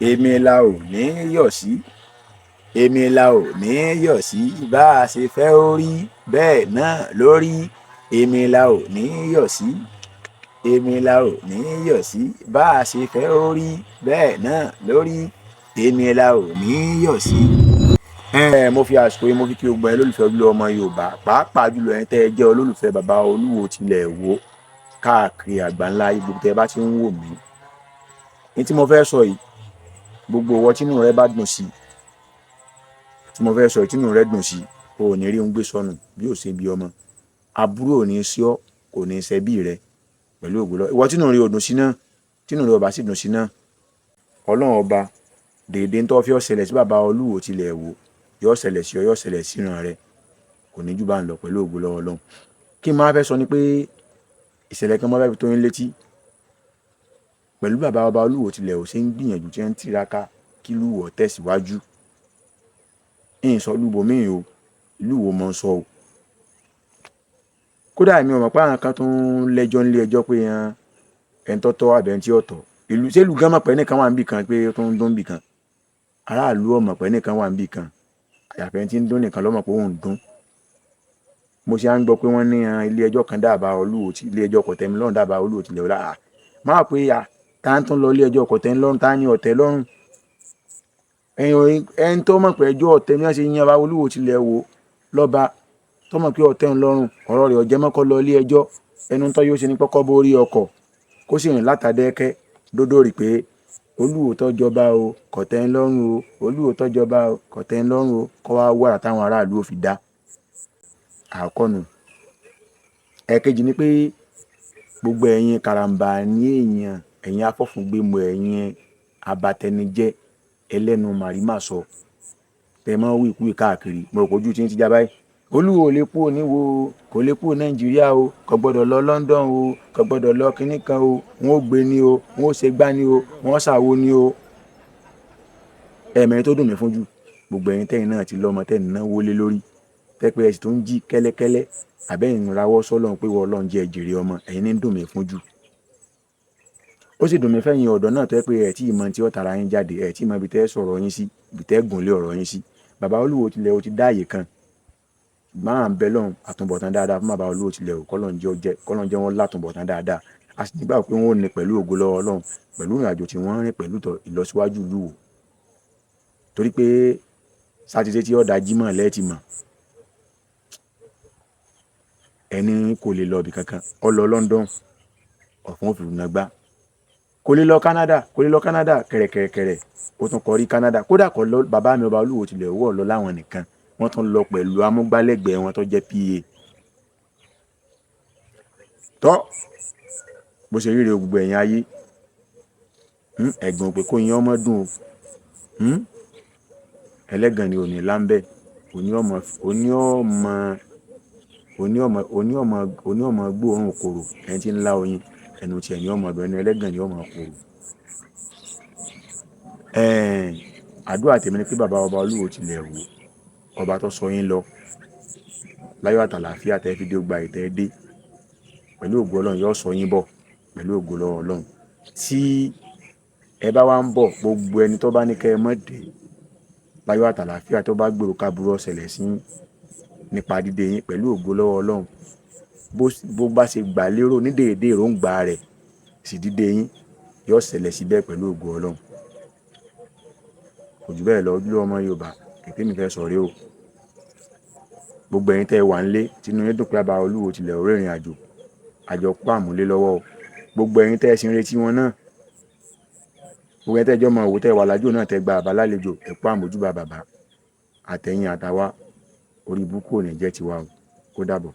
èmi la ò ní yọ̀ sí èmi la ò ní yọ̀ sí bá a ṣe fẹ́ ó rí bẹ́ẹ̀ náà lórí èmi la ò ní yọ̀ sí èmi la ò ní yọ̀ sí bá a ṣe fẹ́ ó rí bẹ́ẹ̀ náà lórí èmi la ò ní yọ̀ sí. Mo fi àsìkò yìí mo fi kí gbogbo ẹ lólùfẹ́ Olúwa ọmọ Yorùbá pàápàá jùlọ ẹ tẹ́ ẹ jẹ́ olólùfẹ́ bàbá Olúwo tilẹ̀ Ìwó káàkiri àgbáńlá ibi tẹ́ ẹ bá ti ń wò mí. Ní tí mo fẹ́ sọ yìí gbogbo ìwọ tínú rẹ bá dùn sí tí mo fẹ́ sọ yìí tínú rẹ dùn sí o ò ní rí ń gbé sọnù bí ò ṣe bí ọmọ aburú ò ní sí ọ kò ní ṣe bí rẹ pẹ̀lú ògbólọ ìwọ tínú rẹ ò dùn sí náà tínú rẹ ò bá sì dùn sí náà Ọlọ́run ọba dèédé tó fi ọ ṣẹlẹ̀ sí bàbá Olúwo tilẹ̀ Ìwó yóò ṣẹlẹ̀ sí ọ yóò ṣẹlẹ̀ síran rẹ kò ní jù bá ń lọ pẹ̀lú ògbólọ Ọlọ́run. Kí n máa fẹ́ sọ ni pé ìṣẹ̀lẹ̀ kan máa fẹ́ fi tó yín létí pẹ̀lú bàbá ọba Olúwo tilẹ̀ Ìwó ṣe ń gbìyànjú tí ń tiraka kí Olúwo tẹ̀síwájú ìyìn sọ lúbo míì o ìlú Ìwó mọ̀ ń sọ o kódà èmi ò mọ̀ pé àwọn kan tó ń lẹ́jọ́ nílé ẹjọ́ pé ẹni tọ́tọ́ àbẹ̀ntí ọ̀tọ̀ ìlú sẹ́lù gán mọ̀ pé nìkan wà níbì kan pé tó ń dún bì kan aráàlú ọmọ pé nìkan wà níbì kan àyàfẹ́ tí ń dún nìkan lọ́mọ pé òun dún. Mo ṣe à ń gbọ́ pé wọ́n ní ilé ẹjọ́ kan dábàá Olúwo tí ilé ẹjọ́ kọ̀tẹ́milọ́rùn dábàá Olúwo tilẹ̀ Ìwó láà máa pé tá ń tún lọ ilé ẹjọ́ kọ̀tẹ́milọ́rùn tá ní ọ̀tẹ́ lọ́rùn ẹni tó mọ̀ pé ẹjọ́ ọ̀tẹ́ mi ṣe yan bá Olúwo tilẹ̀ Ìwó lọ́ba tó mọ̀ pé ọ̀tẹ́ ń lọ́rùn ọ̀rọ̀ rẹ̀ ọ̀jẹ́ mọ́kọ́ lọ ilé ẹjọ́ ẹnu tó yóò ṣe ní pọ́kọ́ borí ọkọ̀ kó sì rìn látàdẹ́kẹ́ dódó rí pé Olúwo tó jọba o kọ̀tẹ́ ń lọ́rùn o Olúwo tó jọba o kọ̀tẹ́ ń lọ́rùn o kọ́ wá wàrà táwọn aráàlú ò fi dá àkọ́nù. Ẹ̀kejì ni pé gbogbo ẹ̀yin karambà ní èèyàn ẹ̀yin afọ́fúngbẹ́mu ẹ̀yin abatẹnijẹ́ ẹlẹ́nu màrímàsọ tẹ mọ́ wíkúwì káàkiri mo rò pójú tí ń ti já báyìí Olúwo ò lè kúrò níwò kò lè kúrò Nàìjíríà o kò gbọ́dọ̀ lọ London o kò gbọ́dọ̀ lọ kinní kan o wọn ò gbé ni o wọn ò ṣe gbá ni o wọn ò ṣàwo ni o. Ẹ̀mẹ́rin tó dùn mí fún jù gbogbo ẹ̀yin tẹ́yin náà ti lọ́mọ tẹ́yin náà wọlé lórí tẹ́pẹ́ ẹ̀sìn tó ń jí kẹ́lẹ́kẹ́lẹ́ àbẹ́yìn rawọ́ sọ́lọ́run pé wọ́n Ọlọ́run jẹ́ jèrè ọmọ ẹ̀yin ní dùn mí fún jù. Ó sì dùn mí fẹ́yìn ọ̀dọ́ náà tó yẹ pé ẹ̀ tí ìmọ̀ tí ó tara yín jáde ẹ̀ tí ìmọ̀ ibi tẹ́ sọ̀rọ̀ yín sí ibi tẹ́ gùnlé ọ̀rọ̀ yín sí. Bàbá Olúwo tilẹ̀ Ìwó ti dá àyè kan ṣùgbọ́n à ń bẹ lọ́run àtúbọ̀tán dáadáa fún bàbá Olúwo tilẹ̀ Ìwó kọ́lọ́n jẹ́ wọn látúbọ̀tán dáadáa a sì nígbà pé wọ́n ò ní pẹ̀lú ògo lọ́wọ́ Ọlọ́run pẹ̀lú ìrìn àjò tí wọ́n rìn pẹ̀lú ìlọsíwájú ìlú Ìwó torí pé sátidé tí ọ̀dà jímọ̀ lẹ́ẹ̀tì mọ̀ ẹni kò lè lọ ibì kankan ó lọ London ọ̀fun òfin nàgbá kò lè lọ Canada kẹ̀rẹ̀kẹ̀rẹ̀ ó tún kọrí Canada kódà kọ́ lọ bàbá mi ọba Olúwo tilẹ̀ Ìwó lọ láwọn nìkan wọ́n tún lọ pẹ̀lú amúgbálẹ́gbẹ̀ẹ́ wọn tó jẹ́ PA tọ́ bó ṣe ríre gbogbo ẹ̀yin ayé ẹ̀gbọ́n pé kó yin ọmọ dùn o ẹlẹ́gàn ni òní láńbẹ́ òní ọmọ gbóòórùn kòrò ẹni tí ń lá oyin ẹnu tí ẹni ọmọ ọdọ ẹni ẹlẹ́gàn ni ọmọ kòrò. Àdúrà tèmi ni pé bàbá ọba Olúwo tilẹ̀ Ìwó ọba tó sọ yín lọ láyọ̀ àtàlàáfíà tẹ́ fi dé gba ìtẹ́ dé pẹ̀lú ògo Ọlọ́run yóò sọ yín bọ̀ pẹ̀lú ògo Ọlọ́run tí ẹ bá wá ń bọ̀ gbogbo ẹni tó bá ní kẹ́ ẹ mọ̀ dé láyọ̀ àtàlàáfíà tó bá gbèrò kábúrò ṣẹlẹ̀ sí nípa dídé yín pẹ̀lú ògo Ọlọ́run bó bá ṣe gbà lérò ní déédéé èròǹgbà rẹ̀ sì dídé yín yóò ṣẹlẹ̀ síbẹ̀ pẹ̀lú ògo Ọlọ́run kò jù bẹ́ẹ̀ lọ ojúlówó ọmọ Yorùbá ètè mi fẹ́ sọ̀rọ̀ o gbogbo ẹ̀yin tẹ́ ẹ wà nílé tínú yín dùn pé bàbá Olúwo tilẹ̀ Ìwó rìnrìn àjọ pàmùlé lọ́wọ́ o gbogbo ẹ̀yin tẹ́ ẹ sì ń retí wọn náà gbogbo ẹ̀yin tẹ́ ẹ jọ mọ òwò tẹ́ ẹ wà lájò náà tẹ́ gba bàbá lálejò ẹ kú àmójúbà bàbá àtẹ̀yìn àtàwa orí ibùkún ò ní jẹ́ tiwa o kó dàbọ̀.